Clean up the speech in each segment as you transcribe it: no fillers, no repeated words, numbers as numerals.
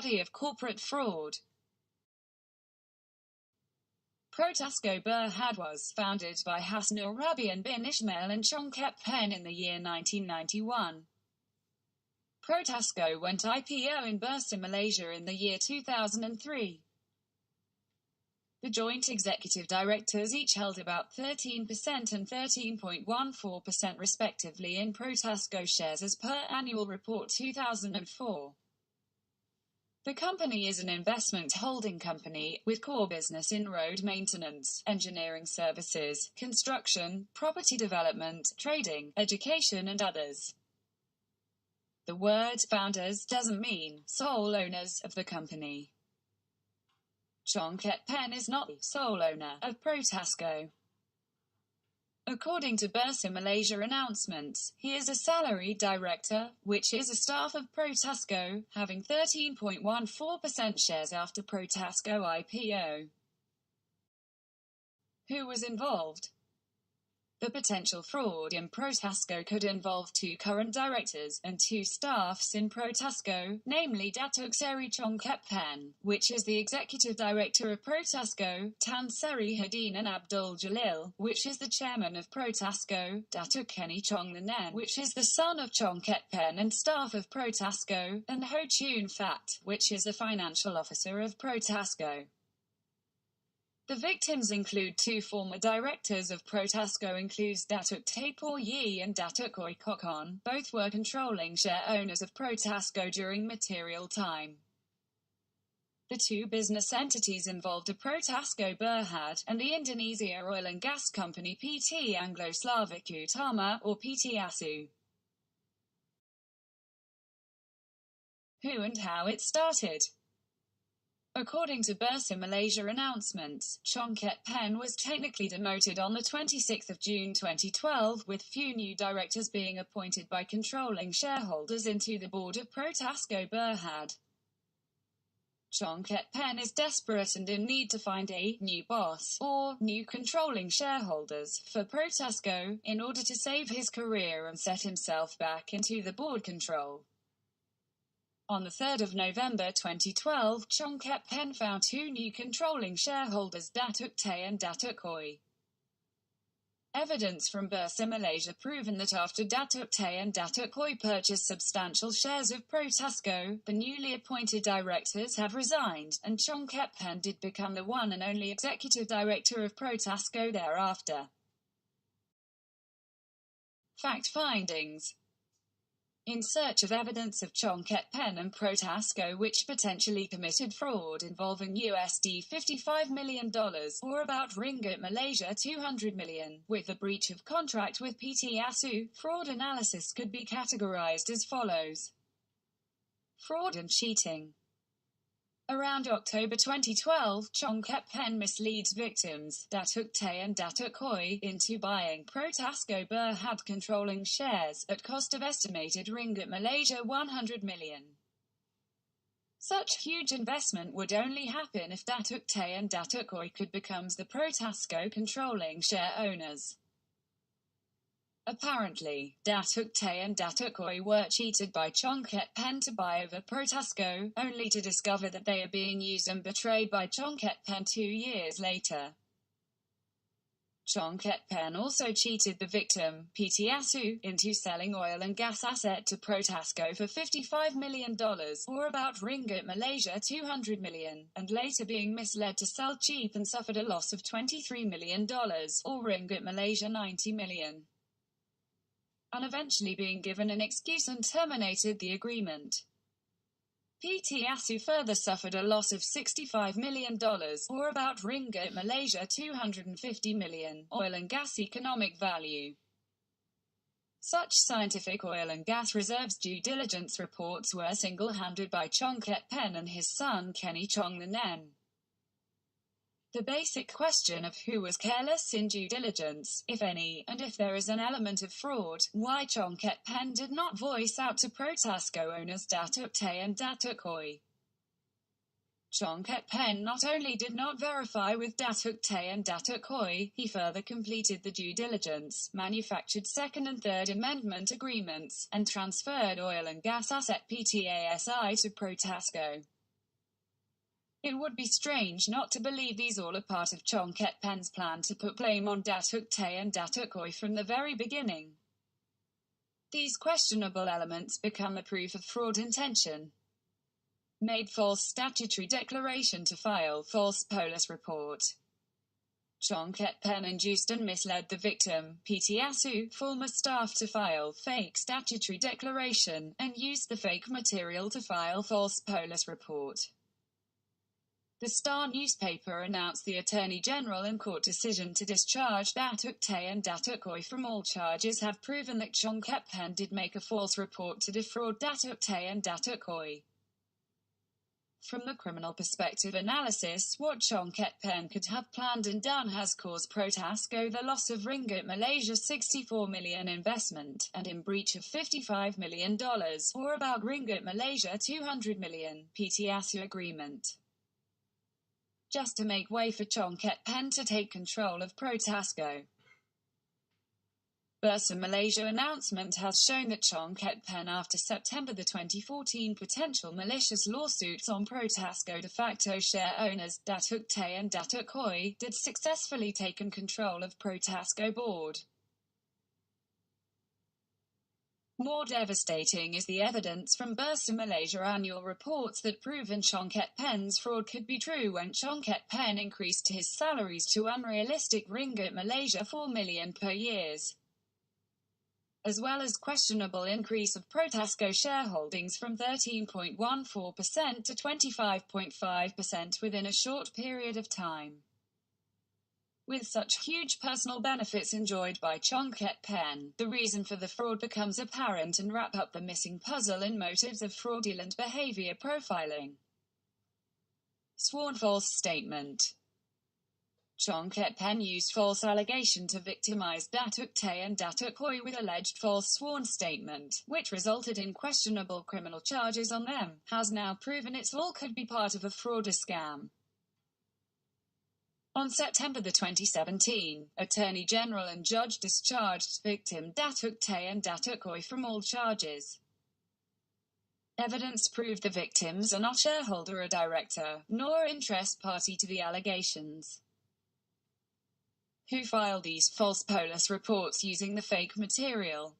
study of corporate fraud. Protasco Bhd was founded by Hasnur Rabian bin Ismail and Chong Ket Pen in the year 1991. Protasco went IPO in Bursa, Malaysia in the year 2003. The joint executive directors each held about 13% and 13.14% respectively in Protasco shares as per Annual Report 2004. The company is an investment holding company, with core business in road maintenance, engineering services, construction, property development, trading, education and others. The word founders doesn't mean sole owners of the company. Chong Ket Pen is not the sole owner of Protasco. According to Bursa Malaysia announcements, he is a salaried director, which is a staff of Protasco, having 13.14% shares after Protasco IPO. Who was involved? The potential fraud in Protasco could involve 2 current directors and 2 staffs in Protasco, namely Datuk Seri Chong Ket Pen, which is the executive director of Protasco, Tan Sri Hadin and Abdul Jalil, which is the chairman of Protasco, Datuk Kenny Chong the Nen, which is the son of Chong Ket Pen and staff of Protasco, and Ho Chun Fat, which is the financial officer of Protasco. The victims include 2 former directors of Protasco includes Datuk Tapor Yi and Datuk Oi Kokon. Both were controlling share owners of Protasco during material time. The 2 business entities involved are Protasco Bhd and the Indonesia oil and gas company PT Anglo-Slavic Utama, or PT ASU. Who and how it started? According to Bursa Malaysia announcements, Chong Ket Pen was technically demoted on the 26th of June 2012, with few new directors being appointed by controlling shareholders into the board of Protasco Bhd. Chong Ket Pen is desperate and in need to find a new boss, or new controlling shareholders, for Protasco, in order to save his career and set himself back into the board control. On the 3rd of November 2012, Chong Ket Pen found 2 new controlling shareholders, Datuk Tay and Datuk Oi. Evidence from Bursa Malaysia proven that after Datuk Tay and Datuk Oi purchased substantial shares of Protasco, the newly appointed directors have resigned, and Chong Ket Pen did become the one and only executive director of Protasco thereafter. Fact findings. In search of evidence of Chong Ket Pen and Protasco which potentially committed fraud involving $55 million, or about Ringgit Malaysia 200 million, with a breach of contract with PT ASU, fraud analysis could be categorized as follows. Fraud and cheating. Around October 2012, Chong Ket Pen misleads victims, Datuk Tay and Datuk Oi, into buying Protasco Bhd controlling shares, at cost of estimated Ringgit Malaysia 100 million. Such huge investment would only happen if Datuk Tay and Datuk Oi could become the Protasco controlling share owners. Apparently, Datuk Tay and Datuk Oi were cheated by Chong Ket Pen to buy over Protasco, only to discover that they are being used and betrayed by Chong Ket Pen 2 years later. Chong Ket Pen also cheated the victim, PT ASU, into selling oil and gas asset to Protasco for $55 million, or about Ringgit Malaysia 200 million, and later being misled to sell cheap and suffered a loss of $23 million, or Ringgit Malaysia 90 million. And eventually being given an excuse and terminated the agreement. PT ASU further suffered a loss of $65 million, or about Ringgit Malaysia 250 million, oil and gas economic value. Such scientific oil and gas reserves due diligence reports were single-handed by Chong Ket Pen and his son Kenny Chong the Nen. The basic question of who was careless in due diligence, if any, and if there is an element of fraud, why Chong Ket Pen did not voice out to Protasco owners Datuk Tay and Datuk Oi. Chong Ket Pen not only did not verify with Datuk Tay and Datuk Oi, he further completed the due diligence, manufactured second and third amendment agreements, and transferred oil and gas asset PTASI to Protasco. It would be strange not to believe these all are part of Chong Ket Pen's plan to put blame on Datuk Tay and Datuk Oi from the very beginning. These questionable elements become a proof of fraud intention. Made false statutory declaration to file false police report. Chong Ket Pen induced and misled the victim, Protasco, former staff to file fake statutory declaration, and used the fake material to file false police report. The Star newspaper announced the Attorney General and court decision to discharge Datuk Tay and Datuk Oi from all charges have proven that Chong Ket Pen did make a false report to defraud Datuk Tay and Datuk Oi. From the criminal perspective analysis, what Chong Ket Pen could have planned and done has caused Protasco the loss of ringgit Malaysia's 64 million investment, and in breach of $55 million, or about ringgit Malaysia 200 million, Protasco agreement. Just to make way for Chong Ket Pen to take control of Protasco. Bursa Malaysia announcement has shown that Chong Ket Pen, after September 2014 potential malicious lawsuits on Protasco de facto share owners Datuk Tay and Datuk Oi, did successfully taken control of Protasco board. More devastating is the evidence from Bursa Malaysia annual reports that proven Chong Ket Pen's fraud could be true when Chong Ket Pen increased his salaries to unrealistic ringgit Malaysia 4 million per year, as well as questionable increase of Protasco shareholdings from 13.14% to 25.5% within a short period of time. With such huge personal benefits enjoyed by Chong Ket Pen, the reason for the fraud becomes apparent and wrap up the missing puzzle in motives of fraudulent behavior profiling. Sworn false statement. Chong Ket Pen used false allegation to victimize Datuk Tay and Datuk Oi with alleged false sworn statement, which resulted in questionable criminal charges on them, has now proven it all could be part of a fraud scam. On September 2017, Attorney General and Judge discharged victim Datuk Tay and Datuk Oi from all charges. Evidence proved the victims are not shareholder or director, nor interest party to the allegations. Who filed these false police reports using the fake material?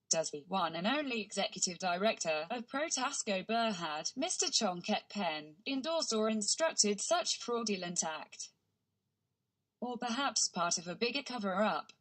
Does the one and only executive director of Protasco Bhd, Mr. Chong Ket Pen, endorse or instructed such fraudulent act? Or perhaps part of a bigger cover-up?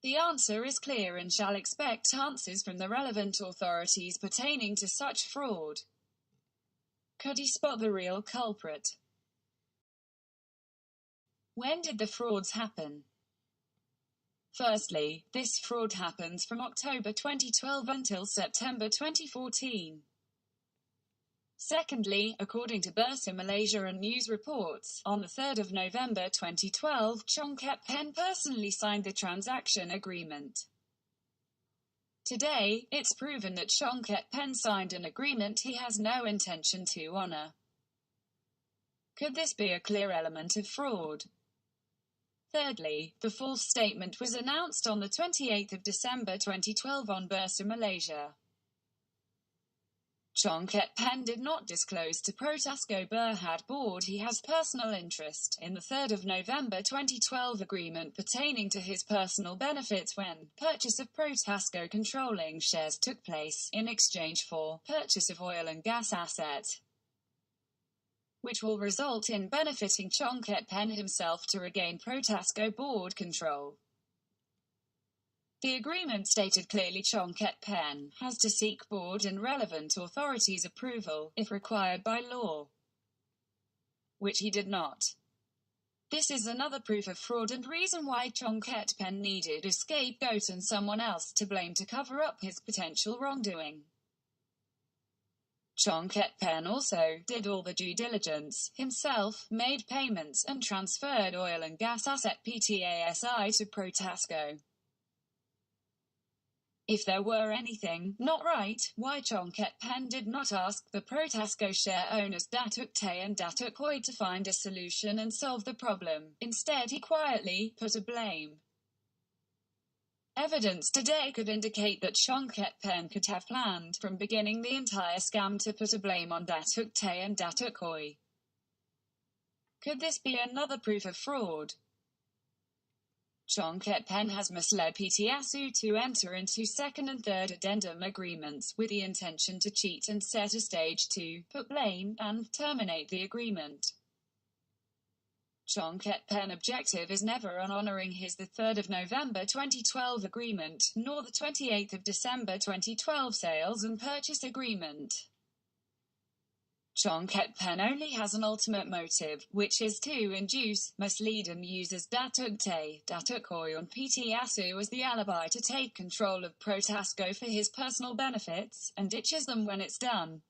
The answer is clear and shall expect answers from the relevant authorities pertaining to such fraud. Could he spot the real culprit? When did the frauds happen? Firstly, this fraud happens from October 2012 until September 2014. Secondly, according to Bursa Malaysia and news reports, on the 3rd of November 2012, Chong Ket Pen personally signed the transaction agreement. Today, it's proven that Chong Ket Pen signed an agreement he has no intention to honor. Could this be a clear element of fraud? Thirdly, the false statement was announced on the 28th of December 2012 on Bursa Malaysia. Chong Ket Pen did not disclose to Protasco Bhd board he has personal interest in the 3rd of November 2012 agreement pertaining to his personal benefits when purchase of Protasco controlling shares took place in exchange for purchase of oil and gas asset, which will result in benefiting Chong Ket Pen himself to regain Protasco board control. The agreement stated clearly Chong Ket Pen has to seek board and relevant authorities' approval, if required by law, which he did not. This is another proof of fraud and reason why Chong Ket Pen needed a scapegoat and someone else to blame to cover up his potential wrongdoing. Chong Ket Pen also did all the due diligence himself, made payments and transferred oil and gas asset PTASI to Protasco. If there were anything not right, why Chong Ket Pen did not ask the Protasco share owners Datuk Tay and Datuk Oi to find a solution and solve the problem. Instead he quietly put a blame Evidence today could indicate that Chong Ket Pen could have planned from beginning the entire scam to put a blame on Datuk Tay and Datuk Khoi. Could this be another proof of fraud? Chong Ket Pen has misled PT Asu to enter into second and third addendum agreements with the intention to cheat and set a stage to put blame and terminate the agreement. Chong Ket Pen objective is never on honouring his 3 November 2012 agreement, nor the 28 December 2012 sales and purchase agreement. Chong Ket Pen only has an ultimate motive, which is to induce, mislead and uses Datuk Tay, Datuk Khoi and PT Asu as the alibi to take control of Protasco for his personal benefits, and ditches them when it's done.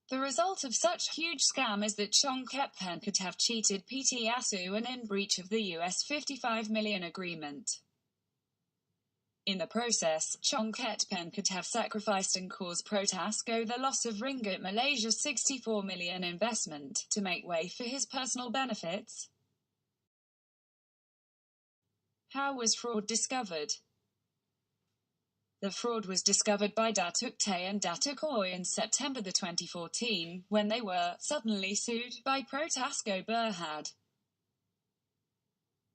The result of such huge scam is that Chong Ket Pen could have cheated PT Asu and in breach of the US $55 million agreement. In the process, Chong Ket Pen could have sacrificed and caused Protasco the loss of Ringgit Malaysia's $64 million investment to make way for his personal benefits. How was fraud discovered? The fraud was discovered by Datuk Tay and Datuk Khoi in September 2014, when they were suddenly sued by Protasco Bhd.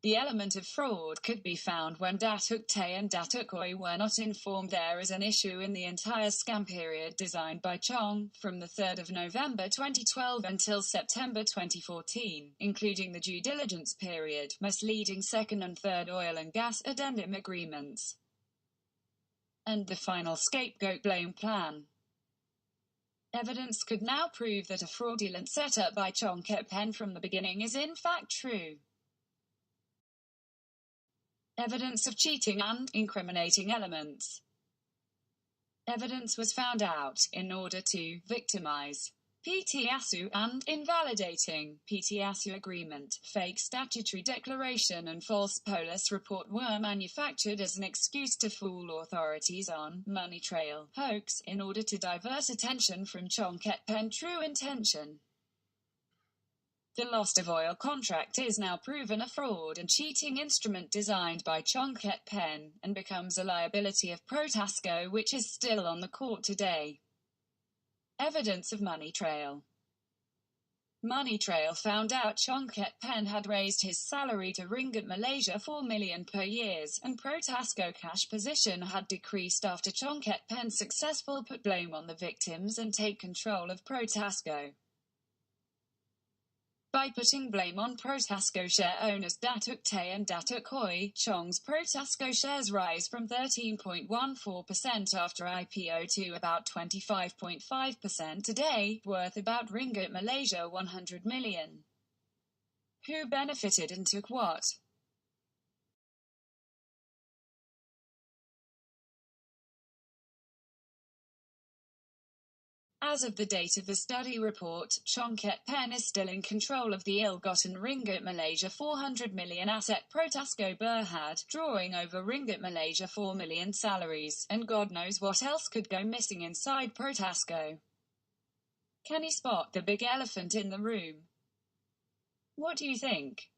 The element of fraud could be found when Datuk Tay and Datuk Khoi were not informed there is an issue in the entire scam period designed by Chong, from the 3rd of November 2012 until September 2014, including the due diligence period, misleading second and third oil and gas addendum agreements, and the final scapegoat blame plan. Evidence could now prove that a fraudulent setup by Chong Ket Pen from the beginning is in fact true. Evidence of cheating and incriminating elements. Evidence was found out in order to victimize PT Asu and invalidating PT Asu agreement. Fake statutory declaration and false police report were manufactured as an excuse to fool authorities on money trail hoax in order to divert attention from Chong Ket Pen's true intention. The loss of oil contract is now proven a fraud and cheating instrument designed by Chong Ket Pen, and becomes a liability of Protasco, which is still on the court today. Evidence of money trail. Money trail found out Chong Ket Pen had raised his salary to Ringgit Malaysia 4 million per year, and Protasco cash position had decreased after Chong Ket Pen successful put blame on the victims and take control of Protasco. By putting blame on Protasco share owners Datuk Tay and Datuk Khoi, Chong's Protasco shares rise from 13.14% after IPO to about 25.5% today, worth about Ringgit Malaysia 100 million. Who benefited and took what? As of the date of the study report, Chong Ket Pen is still in control of the ill-gotten Ringgit Malaysia 400 million asset Protasco Bhd, drawing over Ringgit Malaysia 4 million salaries, and God knows what else could go missing inside Protasco. Can he spot the big elephant in the room? What do you think?